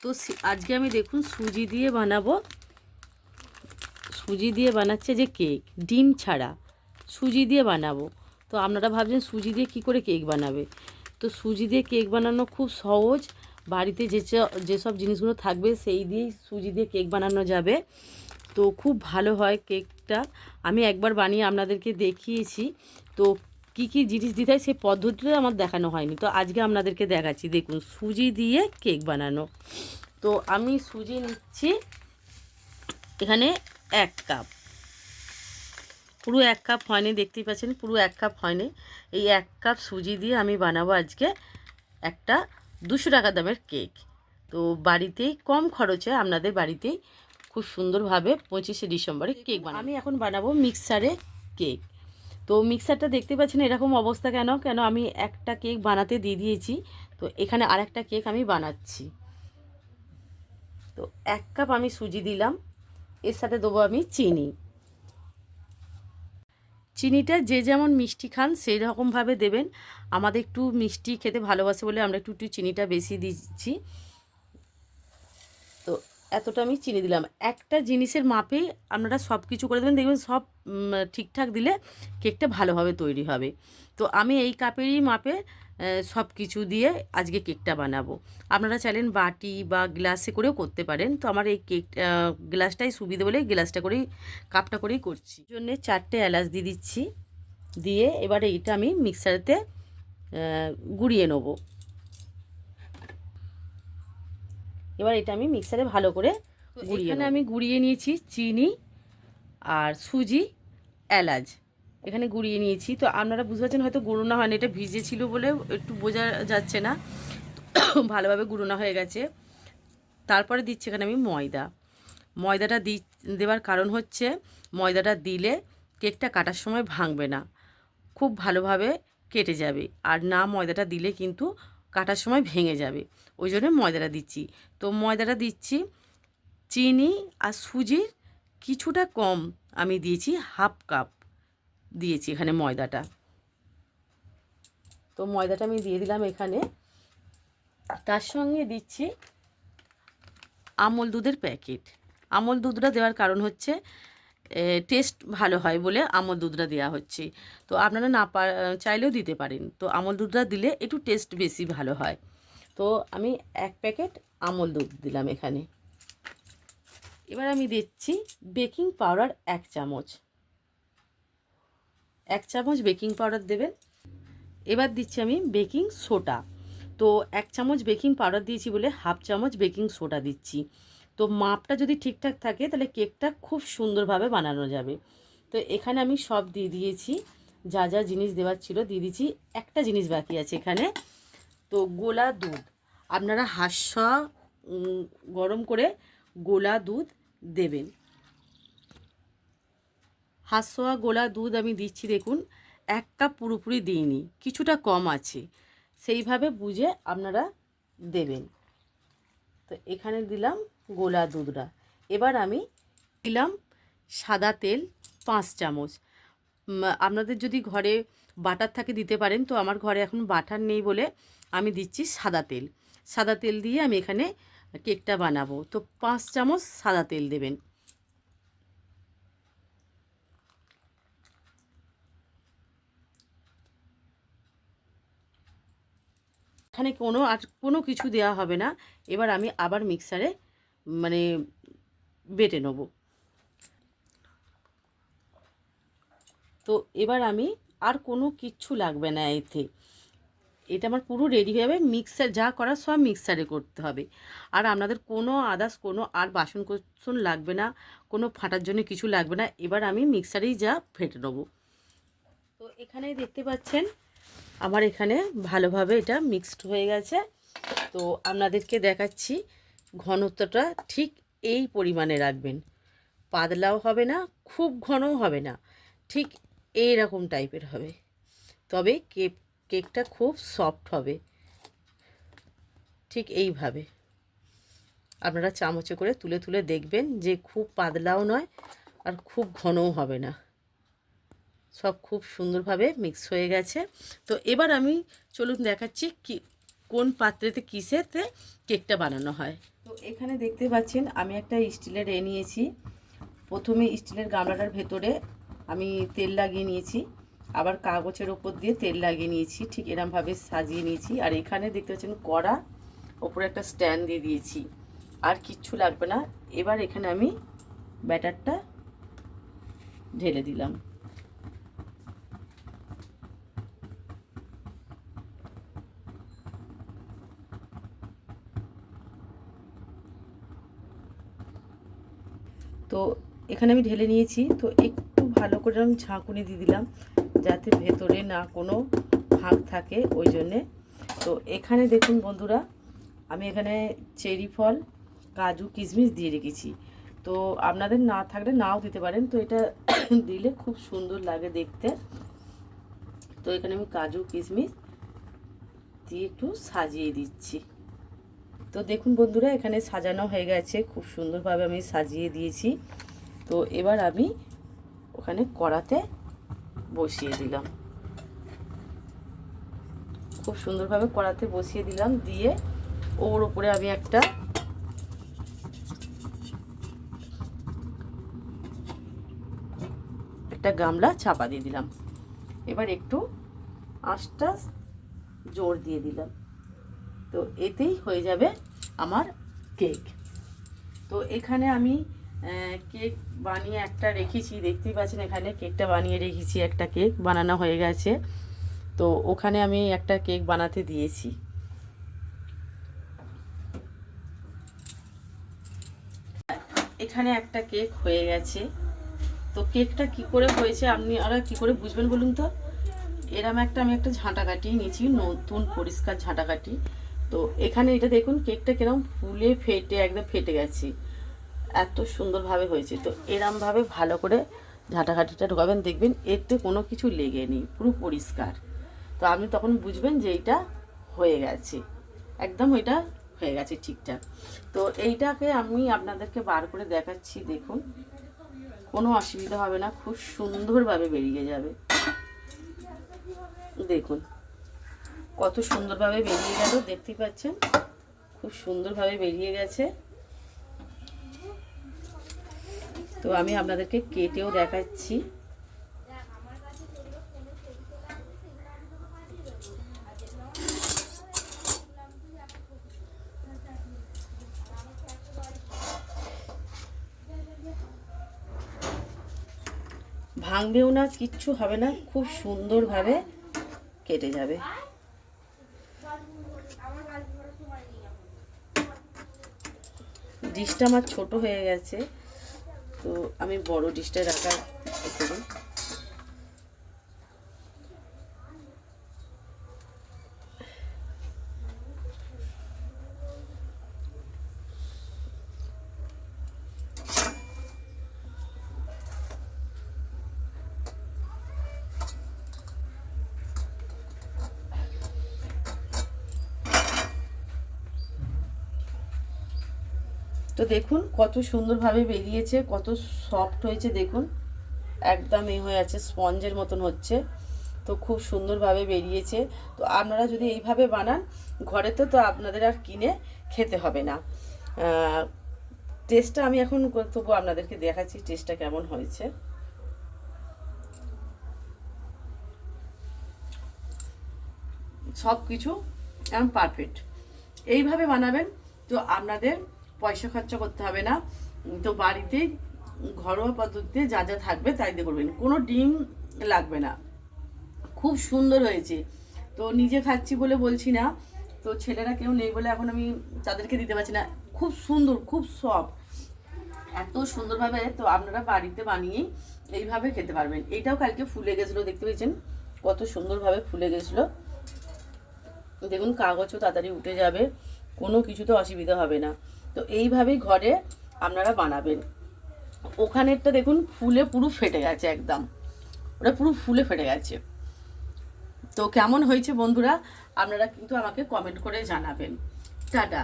তো আজকে আমি দেখুন সুজি দিয়ে বানাবো, সুজি দিয়ে বানাচ্ছে যে কেক, ডিম ছাড়া সুজি দিয়ে বানাবো। তো আপনারা ভাবছেন সুজি দিয়ে কী করে কেক বানাবে। তো সুজি দিয়ে কেক বানানো খুব সহজ, বাড়িতে যেসব জিনিসগুলো থাকবে সেই দিয়েই সুজি দিয়ে কেক বানানো যাবে। তো খুব ভালো হয় কেকটা। আমি একবার বানিয়ে আপনাদেরকে দেখিয়েছি। তো কি কি জিনিস দিতে হয় সেই পদ্ধতিটা আমার দেখানো হয়নি, তো আজকে আপনাদেরকে দেখাচ্ছি। দেখুন সুজি দিয়ে কেক বানানো। তো আমি সুজি নিচ্ছি এখানে 1 কাপ, পুরো 1 কাপ হয়নি, দেখতেই পাচ্ছেন পুরো 1 কাপ হয়নি। এই 1 কাপ সুজি দিয়ে আমি বানাবো আজকে একটা 200 টাকা দামের কেক। তো বাড়িতেই কম খরচে আপনাদের বাড়িতেই খুব সুন্দরভাবে 25শে ডিসেম্বরে কেক বানাবো। আমি এখন বানাবো মিক্সারে কেক। তো মিক্সারটা দেখতে পাচ্ছেন এরকম অবস্থা কেন কেন আমি একটা কেক বানাতে দিয়ে দিয়েছি। তো এখানে আরেকটা কেক আমি বানাচ্ছি। তো 1 কাপ আমি সুজি দিলাম, এর সাথে দেবো আমি চিনি। চিনিটা যে যেমন মিষ্টি খান সেই রকমভাবে দেবেন। আমাদের একটু মিষ্টি খেতে ভালোবাসে বলে আমরা একটু একটু চিনিটা বেশি দিচ্ছি। তো এতটা আমি চিনি দিলাম। একটা জিনিসের মাপেই আপনারা সব কিছু করে দেবেন, দেখবেন সব ঠিকঠাক দিলে কেকটা ভালোভাবে তৈরি হবে। তো আমি এই কাপেরই মাপে সব কিছু দিয়ে আজকে কেকটা বানাবো। আপনারা চাইলেন বাটি বা গ্লাসে করেও করতে পারেন। তো আমার এই কেক গ্লাসটাই সুবিধে বলে গ্লাসটা করেই কাপটা করেই করছি। জন্যে 4টে এলাচ দিয়ে দিচ্ছি। দিয়ে এবারে এটা আমি মিক্সারেতে গুঁড়িয়ে নেব। এবার এটা আমি মিক্সারে ভালো করে গুঁড়িয়ে নেব। এখানে আমি গুঁড়িয়ে নিয়েছি চিনি আর সুজি, এলাচ এখানে গুঁড়িয়ে নিয়েছি। তো আপনারা বুঝতে পারছেন হয়তো গুঁড়োনো হয়নি, এটা ভিজে ছিল বলে একটু বোঝা যাচ্ছে না। ভালোভাবে গুঁড়োনো হয়ে গেছে। তারপরে দিচ্ছি এখানে আমি ময়দা। ময়দাটা দেওয়ার কারণ হচ্ছে ময়দাটা দিলে কেকটা কাটার সময় ভাঙবে না, খুব ভালোভাবে কেটে যাবে। আর না ময়দাটা দিলে কিন্তু কাটার সময় ভেঙে যাবে, ওই জন্য ময়দাটা দিচ্ছি। তো ময়দাটা দিচ্ছি, চিনি আর সুজির কিছুটা কম আমি দিয়েছি, 1/2 কাপ দিয়েছি এখানে ময়দাটা। তো ময়দাটা আমি দিয়ে দিলাম এখানে। তার সঙ্গে দিচ্ছি আমল দুধের প্যাকেট। আমল দুধটা দেওয়ার কারণ হচ্ছে টেস্ট ভালো হয় বলে আমল দুধটা দেওয়া হচ্ছে। তো আপনারা না চাইলেও দিতে পারেন। তো আমল দুধটা দিলে একটু টেস্ট বেশি ভালো হয়। তো আমি 1 প্যাকেট আমল দুধ দিলাম এখানে। এবার আমি দিচ্ছি বেকিং পাউডার 1 চামচ। 1 চামচ বেকিং পাউডার দেবেন। এবার দিচ্ছি আমি বেকিং সোডা। তো 1 চামচ বেকিং পাউডার দিয়েছি বলে 1/2 চামচ বেকিং সোডা দিচ্ছি। তো মাপটা যদি ঠিকঠাক থাকে তাহলে কেকটা খুব সুন্দরভাবে বানানো যাবে। তো এখানে আমি সব দিয়ে দিয়েছি, যা যা জিনিস দেওয়ার ছিল দিয়ে দিয়েছি। একটা জিনিস বাকি আছে এখানে, তো গোলা দুধ। আপনারা হাঁস গরম করে গোলা দুধ দেবেন। হাঁসোয়া গোলা দুধ আমি দিচ্ছি। দেখুন 1 কাপ পুরোপুরি দিইনি, কিছুটা কম আছে, সেইভাবে বুঝে আপনারা দেবেন। তো এখানে দিলাম গোলা দুধটা। এবার আমি দিলাম সাদা তেল 5 চামচ। আপনাদের যদি ঘরে বাটার থাকে দিতে পারেন। তো আমার ঘরে এখন বাটার নেই বলে আমি দিচ্ছি সাদা তেল। সাদা তেল দিয়ে আমি এখানে কেকটা বানাবো। তো 5 চামচ সাদা তেল দেবেন। এখানে কোনো কিছু দেওয়া হবে না। এবার আমি আবার মিক্সারে মানে বেটে নেব। তো এবার আমি আর কোনো কিচ্ছু লাগবে না এতে, এটা আমার পুরো রেডি হয়ে যাবে। মিক্সার যা করার সব মিক্সারে করতে হবে। আর আপনাদের কোনো আদার্স কোনো আর বাসন কোসন লাগবে না, কোনো ফাটার জন্য কিছু লাগবে না। এবার আমি মিক্সারেই যা ফেটে নেবো। তো এখানেই দেখতে পাচ্ছেন আমার এখানে ভালোভাবে এটা মিক্সড হয়ে গেছে। তো আপনাদেরকে দেখাচ্ছি ঘনত্বটা ঠিক এই পরিমাণে রাখবেন, পাতলাও হবে না খুব ঘনও হবে না, ঠিক এই রকম টাইপের হবে। তবে কেকটা খুব সফট হবে। ঠিক এইভাবে আপনারা চামচে করে তুলে তুলে দেখবেন যে খুব পাতলাও নয় আর খুব ঘনও হবে না, সব খুব সুন্দরভাবে মিক্স হয়ে গেছে। তো এবার আমি চলুন দেখাচ্ছি কোন পাত্রেতে কিসেতে কেকটা বানানো হয়। তো এখানে দেখতে পাচ্ছেন আমি একটা স্টিলের নিয়েছি। প্রথমে স্টিলের গামলাটার ভেতরে আমি তেল লাগিয়ে নিয়েছি, আবার কাগজের ওপর দিয়ে তেল লাগিয়ে নিয়েছি, ঠিক এরমভাবে সাজিয়ে নিয়েছি। আর এখানে দেখতে পাচ্ছেন কড়া, ওপরে একটা স্ট্যান্ড দিয়ে দিয়েছি, আর কিচ্ছু লাগবে না। এবার এখানে আমি ব্যাটারটা ঢেলে দিলাম। তো এখানে আমি ঢেলে নিয়েছি। তো একটু ভালো করে আমি ঝাঁকুনি দিয়ে দিলাম যাতে ভেতরে না কোনো ফাঁক থাকে, ওই জন্যে। তো এখানে দেখুন বন্ধুরা, আমি এখানে চেরি ফল, কাজু, কিশমিশ দিয়ে রেখেছি। তো আপনাদের না থাকলে নাও দিতে পারেন। তো এটা দিলে খুব সুন্দর লাগে দেখতে। তো এখানে আমি কাজু কিশমিশ দিয়ে একটু সাজিয়ে দিচ্ছি। তো দেখুন বন্ধুরা, এখানে সাজানো হয়ে গেছে, খুব সুন্দরভাবে আমি সাজিয়ে দিয়েছি। তো এবার আমি ওখানে কড়াতে বসিয়ে দিলাম, খুব সুন্দরভাবে কড়াতে বসিয়ে দিলাম। দিয়ে ওর উপরে আমি একটা গামলা চাপা দিয়ে দিলাম। এবার একটু আঁচটা জোর দিয়ে দিলাম। তো এতেই হয়ে যাবে আমার কেক। তো এখানে আমি কেক বানিয়ে একটা রেখেছি, দেখতেই পাচ্ছেন এখানে কেকটা বানিয়ে রেখেছি, একটা কেক বানানো হয়ে গেছে। তো ওখানে আমি একটা কেক বানাতে দিয়েছি। এখানে একটা কেক হয়ে গেছে। তো কেকটা কি করে হয়েছে আপনারা কি করে বুঝবেন বলুন তো? আমি একটা ঝাঁটা কাটিয়ে নিয়েছি, নতুন পরিষ্কার ঝাঁটা কাটি। তো এখানে এটা দেখুন কেকটা কিরকম ফুলে ফেটে একদম ফেটে গেছে, এত সুন্দরভাবে হয়েছে। তো এরমভাবে ভালো করে ঝাঁটাঘাটিটা ঢোকাবেন, দেখবেন এতে কোনো কিছু লেগে নেই, পুরো পরিষ্কার। তো আপনি তখন বুঝবেন যে এইটা হয়ে গেছে, একদম এটা হয়ে গেছে ঠিকঠাক। তো এইটাকে আমি আপনাদেরকে বার করে দেখাচ্ছি, দেখুন কোনো অসুবিধা হবে না, খুব সুন্দরভাবে বেরিয়ে যাবে। দেখুন কত সুন্দরভাবে বেরিয়ে গেল, দেখতেই পাচ্ছেন খুব সুন্দরভাবে বেরিয়ে গেছে। তো আমি আপনাদেরকে কেটেও দেখাচ্ছি। ভাঙবেও না, কিচ্ছু হবে না, খুব সুন্দরভাবে কেটে যাবে। ডিশটা আমার ছোট হয়ে গেছে, তো আমি বড় ডিশটা রাখার করি। তো দেখুন কত সুন্দরভাবে বেরিয়েছে, কত সফট হয়েছে, দেখুন একদম হয়ে আছে, স্পঞ্জের মতন হচ্ছে। তো খুব সুন্দরভাবে বেরিয়েছে। তো আপনারা যদি এইভাবে বানান ঘরেতে, তো আপনাদের আর কিনে খেতে হবে না। টেস্টটা আমি এখন তবু আপনাদেরকে দেখাচ্ছি টেস্টটা কেমন হয়েছে। সব কিছু একদম পারফেক্ট। এইভাবে বানাবেন, তো আপনাদের পয়সা খরচা করতে হবে না। তো বাড়িতে ঘরোয়া পদ্ধতিতে যা যা থাকবে তাই দিয়ে করবেন, কোনো ডিম লাগবে না। খুব সুন্দর হয়েছে। তো নিজে খাচ্ছি বলে বলছি না, তো ছেলেরা কেউ নেই বলে এখন আমি তাদেরকে দিতে পারছি না। খুব সুন্দর, খুব সফট, এত সুন্দরভাবে। তো আপনারা বাড়িতে বানিয়ে এইভাবে খেতে পারবেন। এটাও কালকে ফুলে গেছিলো, দেখতে পেয়েছেন কত সুন্দরভাবে ফুলে গেছিলো। দেখুন কাগজও তাড়াতাড়ি উঠে যাবে, কোনো কিছুতে অসুবিধা হবে না। তো এইভাবেই ঘরে আপনারা বানাবেন। ওখানেরটা দেখুন ফুলে পুরো ফেটে গেছে, একদম ওটা পুরো ফুলে ফেটে গেছে। তো কেমন হয়েছে বন্ধুরা, আপনারা কিন্তু আমাকে কমেন্ট করে জানাবেন। টাটা।